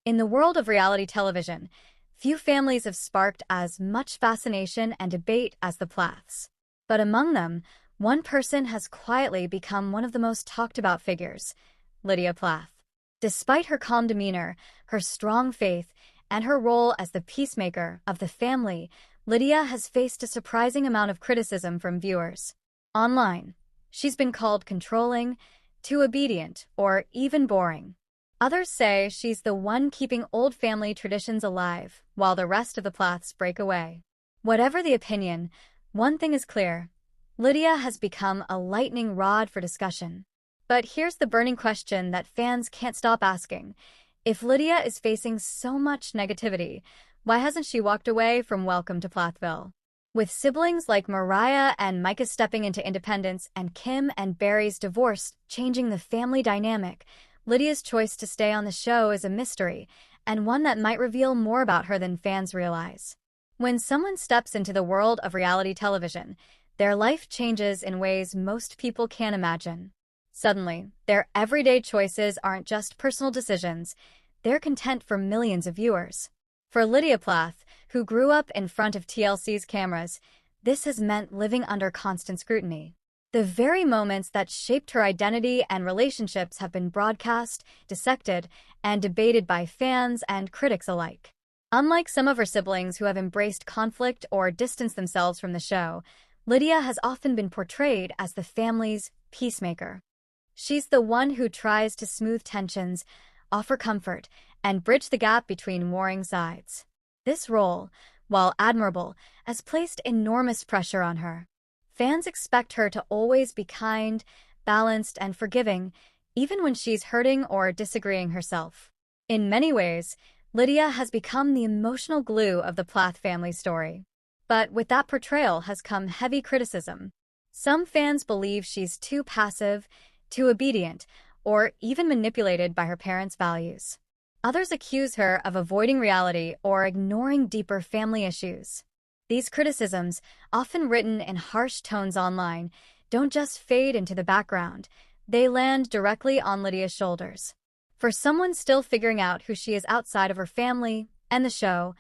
In the world of reality television, few families have sparked as much fascination and debate as the Plaths. But among them, one person has quietly become one of the most talked-about figures, Lydia Plath. Despite her calm demeanor, her strong faith, and her role as the peacemaker of the family, Lydia has faced a surprising amount of criticism from viewers. Online, she's been called controlling, too obedient, or even boring. Others say she's the one keeping old family traditions alive, while the rest of the Plaths break away. Whatever the opinion, one thing is clear: Lydia has become a lightning rod for discussion. But here's the burning question that fans can't stop asking. If Lydia is facing so much negativity, why hasn't she walked away from Welcome to Plathville? With siblings like Mariah and Micah stepping into independence and Kim and Barry's divorce changing the family dynamic, Lydia's choice to stay on the show is a mystery, and one that might reveal more about her than fans realize. When someone steps into the world of reality television, their life changes in ways most people can't imagine. Suddenly, their everyday choices aren't just personal decisions, they're content for millions of viewers. For Lydia Plath, who grew up in front of TLC's cameras, this has meant living under constant scrutiny. The very moments that shaped her identity and relationships have been broadcast, dissected, and debated by fans and critics alike. Unlike some of her siblings who have embraced conflict or distanced themselves from the show, Lydia has often been portrayed as the family's peacemaker. She's the one who tries to smooth tensions, offer comfort, and bridge the gap between warring sides. This role, while admirable, has placed enormous pressure on her. Fans expect her to always be kind, balanced, and forgiving, even when she's hurting or disagreeing herself. In many ways, Lydia has become the emotional glue of the Plath family story. But with that portrayal has come heavy criticism. Some fans believe she's too passive, too obedient, or even manipulated by her parents' values. Others accuse her of avoiding reality or ignoring deeper family issues. These criticisms, often written in harsh tones online, don't just fade into the background, they land directly on Lydia's shoulders. For someone still figuring out who she is outside of her family and the show,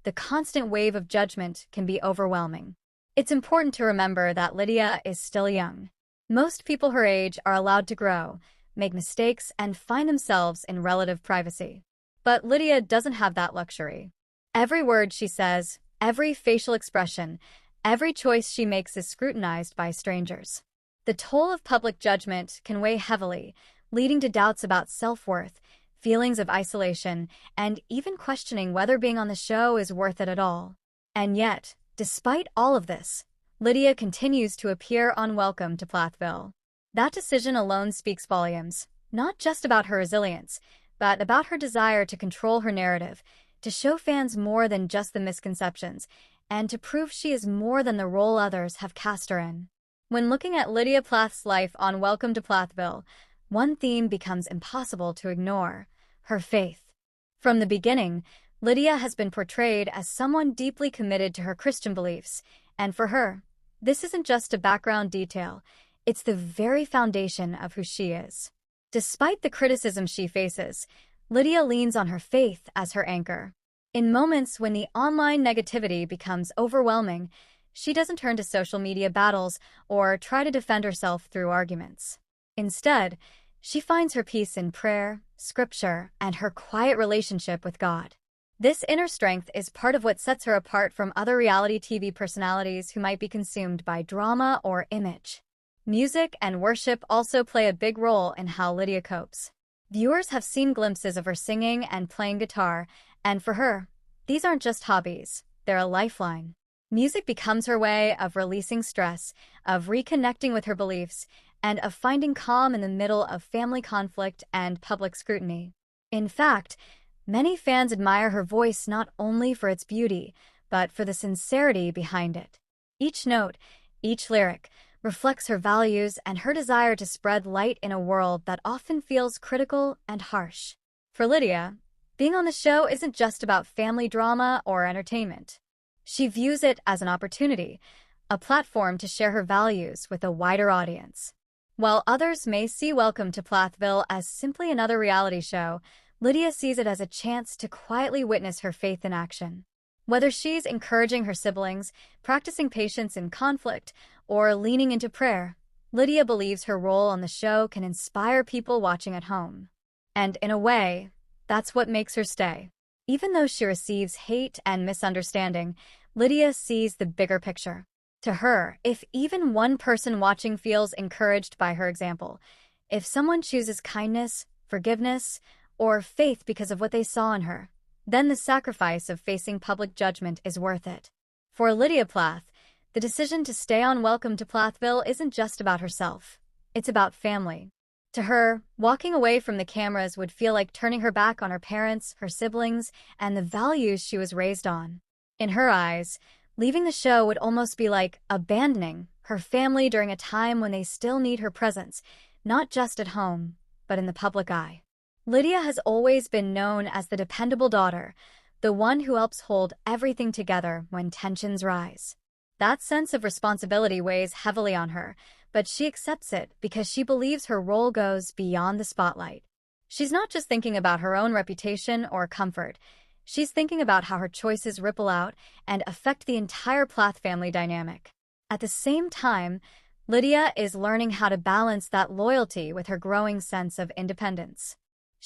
the constant wave of judgment can be overwhelming. It's important to remember that Lydia is still young. Most people her age are allowed to grow, make mistakes, and find themselves in relative privacy. But Lydia doesn't have that luxury. Every word she says, every facial expression, every choice she makes is scrutinized by strangers. The toll of public judgment can weigh heavily, leading to doubts about self-worth, feelings of isolation, and even questioning whether being on the show is worth it at all. And yet, despite all of this, Lydia continues to appear on Welcome to Plathville. That decision alone speaks volumes, not just about her resilience, but about her desire to control her narrative, to show fans more than just the misconceptions, and to prove she is more than the role others have cast her in. When looking at Lydia Plath's life on Welcome to Plathville, one theme becomes impossible to ignore: her faith. From the beginning, Lydia has been portrayed as someone deeply committed to her Christian beliefs, and for her, this isn't just a background detail, it's the very foundation of who she is. Despite the criticism she faces, Lydia leans on her faith as her anchor. In moments when the online negativity becomes overwhelming, she doesn't turn to social media battles or try to defend herself through arguments. Instead, she finds her peace in prayer, scripture, and her quiet relationship with God. This inner strength is part of what sets her apart from other reality TV personalities who might be consumed by drama or image. Music and worship also play a big role in how Lydia copes. Viewers have seen glimpses of her singing and playing guitar, and for her, these aren't just hobbies, they're a lifeline. Music becomes her way of releasing stress, of reconnecting with her beliefs, and of finding calm in the middle of family conflict and public scrutiny. In fact, many fans admire her voice not only for its beauty, but for the sincerity behind it. Each note, each lyric, reflects her values and her desire to spread light in a world that often feels critical and harsh. For Lydia, being on the show isn't just about family drama or entertainment. She views it as an opportunity, a platform to share her values with a wider audience. While others may see Welcome to Plathville as simply another reality show, Lydia sees it as a chance to quietly witness her faith in action. Whether she's encouraging her siblings, practicing patience in conflict, or leaning into prayer, Lydia believes her role on the show can inspire people watching at home. And in a way, that's what makes her stay. Even though she receives hate and misunderstanding, Lydia sees the bigger picture. To her, if even one person watching feels encouraged by her example, if someone chooses kindness, forgiveness, or faith because of what they saw in her, then the sacrifice of facing public judgment is worth it. For Lydia Plath, the decision to stay on Welcome to Plathville isn't just about herself. It's about family. To her, walking away from the cameras would feel like turning her back on her parents, her siblings, and the values she was raised on. In her eyes, leaving the show would almost be like abandoning her family during a time when they still need her presence, not just at home, but in the public eye. Lydia has always been known as the dependable daughter, the one who helps hold everything together when tensions rise. That sense of responsibility weighs heavily on her, but she accepts it because she believes her role goes beyond the spotlight. She's not just thinking about her own reputation or comfort. She's thinking about how her choices ripple out and affect the entire Plath family dynamic. At the same time, Lydia is learning how to balance that loyalty with her growing sense of independence.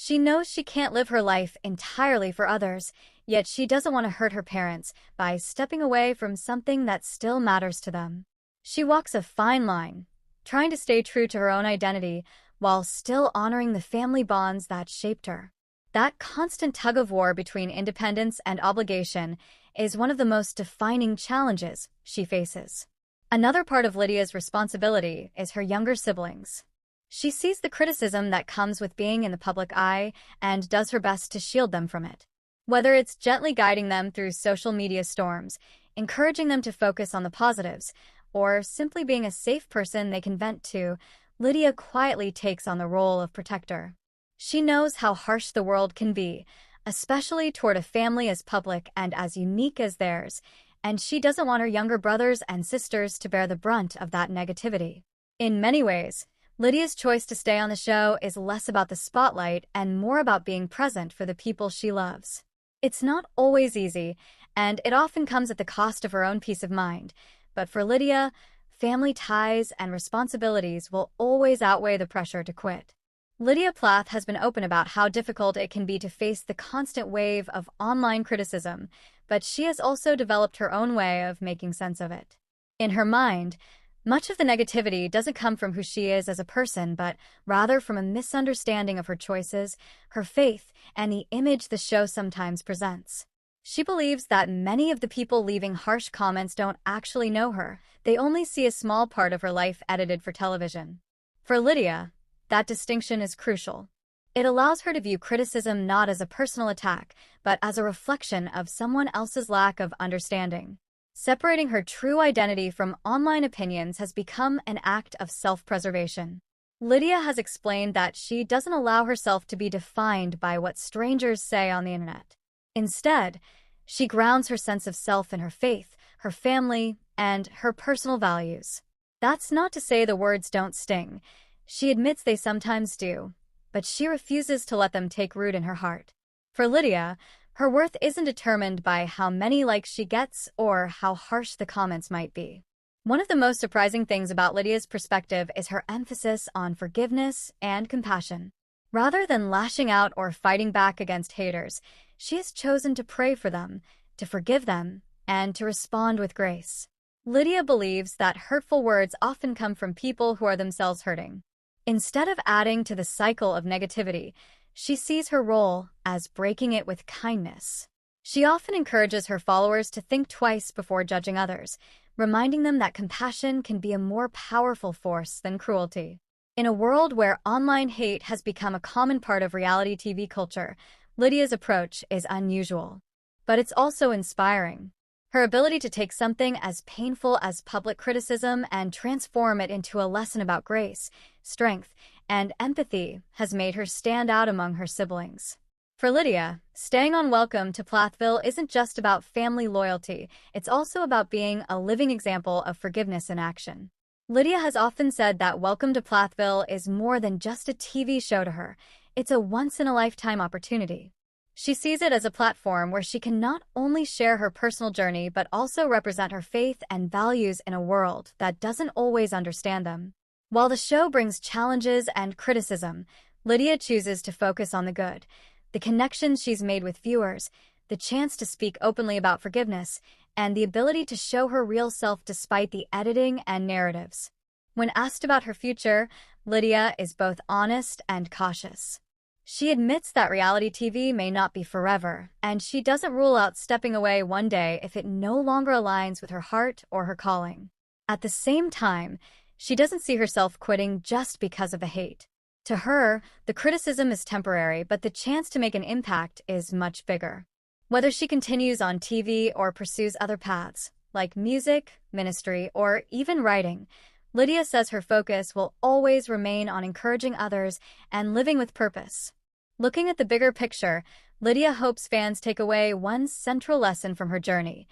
She knows she can't live her life entirely for others, yet she doesn't want to hurt her parents by stepping away from something that still matters to them. She walks a fine line, trying to stay true to her own identity while still honoring the family bonds that shaped her. That constant tug-of-war between independence and obligation is one of the most defining challenges she faces. Another part of Lydia's responsibility is her younger siblings. She sees the criticism that comes with being in the public eye and does her best to shield them from it. Whether it's gently guiding them through social media storms, encouraging them to focus on the positives, or simply being a safe person they can vent to, Lydia quietly takes on the role of protector. She knows how harsh the world can be, especially toward a family as public and as unique as theirs, and she doesn't want her younger brothers and sisters to bear the brunt of that negativity. In many ways, Lydia's choice to stay on the show is less about the spotlight and more about being present for the people she loves. It's not always easy, and it often comes at the cost of her own peace of mind, but for Lydia, family ties and responsibilities will always outweigh the pressure to quit. Lydia Plath has been open about how difficult it can be to face the constant wave of online criticism, but she has also developed her own way of making sense of it. In her mind, much of the negativity doesn't come from who she is as a person, but rather from a misunderstanding of her choices, her faith, and the image the show sometimes presents. She believes that many of the people leaving harsh comments don't actually know her. They only see a small part of her life edited for television. For Lydia, that distinction is crucial. It allows her to view criticism not as a personal attack, but as a reflection of someone else's lack of understanding. Separating her true identity from online opinions has become an act of self-preservation. Lydia has explained that she doesn't allow herself to be defined by what strangers say on the internet. Instead, she grounds her sense of self in her faith, her family, and her personal values. That's not to say the words don't sting. She admits they sometimes do, but she refuses to let them take root in her heart. For Lydia, her worth isn't determined by how many likes she gets or how harsh the comments might be. One of the most surprising things about Lydia's perspective is her emphasis on forgiveness and compassion. Rather than lashing out or fighting back against haters, she has chosen to pray for them, to forgive them, and to respond with grace. Lydia believes that hurtful words often come from people who are themselves hurting. Instead of adding to the cycle of negativity, she sees her role as breaking it with kindness. She often encourages her followers to think twice before judging others, reminding them that compassion can be a more powerful force than cruelty. In a world where online hate has become a common part of reality TV culture, Lydia's approach is unusual. But it's also inspiring. Her ability to take something as painful as public criticism and transform it into a lesson about grace, strength, and empathy has made her stand out among her siblings. For Lydia, staying on Welcome to Plathville isn't just about family loyalty, it's also about being a living example of forgiveness in action. Lydia has often said that Welcome to Plathville is more than just a TV show to her. it's a once-in-a-lifetime opportunity. She sees it as a platform where she can not only share her personal journey but also represent her faith and values in a world that doesn't always understand them. While the show brings challenges and criticism, Lydia chooses to focus on the good, the connections she's made with viewers, the chance to speak openly about forgiveness, and the ability to show her real self despite the editing and narratives. When asked about her future, Lydia is both honest and cautious. She admits that reality TV may not be forever, and she doesn't rule out stepping away one day if it no longer aligns with her heart or her calling. At the same time, she doesn't see herself quitting just because of the hate. To her, the criticism is temporary, but the chance to make an impact is much bigger. Whether she continues on TV or pursues other paths, like music, ministry, or even writing, Lydia says her focus will always remain on encouraging others and living with purpose. Looking at the bigger picture, Lydia hopes fans take away one central lesson from her journey: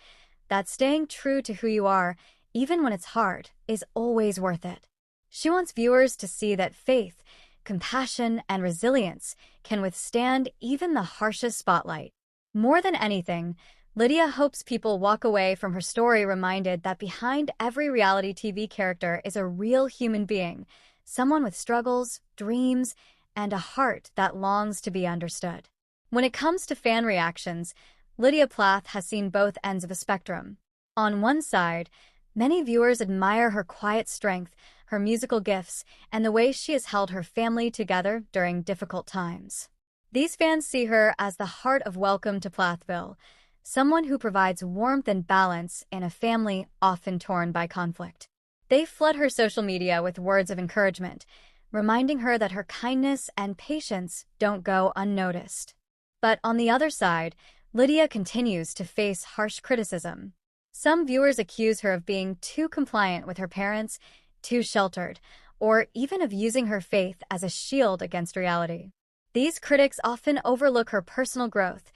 that staying true to who you are, even when it's hard, is always worth it. She wants viewers to see that faith, compassion, and resilience can withstand even the harshest spotlight. More than anything, Lydia hopes people walk away from her story reminded that behind every reality TV character is a real human being, someone with struggles, dreams, and a heart that longs to be understood. When it comes to fan reactions, Lydia Plath has seen both ends of a spectrum. On one side, many viewers admire her quiet strength, her musical gifts, and the way she has held her family together during difficult times. These fans see her as the heart of Welcome to Plathville, someone who provides warmth and balance in a family often torn by conflict. They flood her social media with words of encouragement, reminding her that her kindness and patience don't go unnoticed. But on the other side, Lydia continues to face harsh criticism. Some viewers accuse her of being too compliant with her parents, too sheltered, or even of using her faith as a shield against reality. These critics often overlook her personal growth,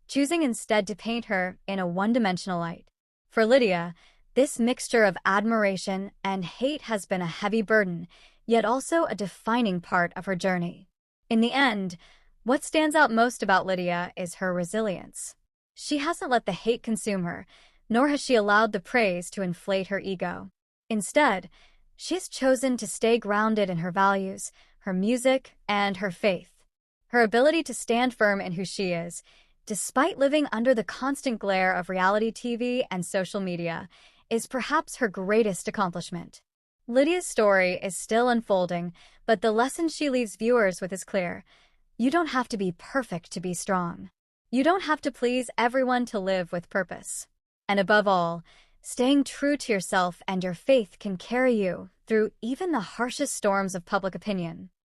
choosing instead to paint her in a one-dimensional light. For Lydia, this mixture of admiration and hate has been a heavy burden, yet also a defining part of her journey. In the end, what stands out most about Lydia is her resilience. She hasn't let the hate consume her, nor has she allowed the praise to inflate her ego. Instead, she has chosen to stay grounded in her values, her music, and her faith. Her ability to stand firm in who she is, despite living under the constant glare of reality TV and social media, is perhaps her greatest accomplishment. Lydia's story is still unfolding, but the lesson she leaves viewers with is clear. You don't have to be perfect to be strong. You don't have to please everyone to live with purpose. And above all, staying true to yourself and your faith can carry you through even the harshest storms of public opinion.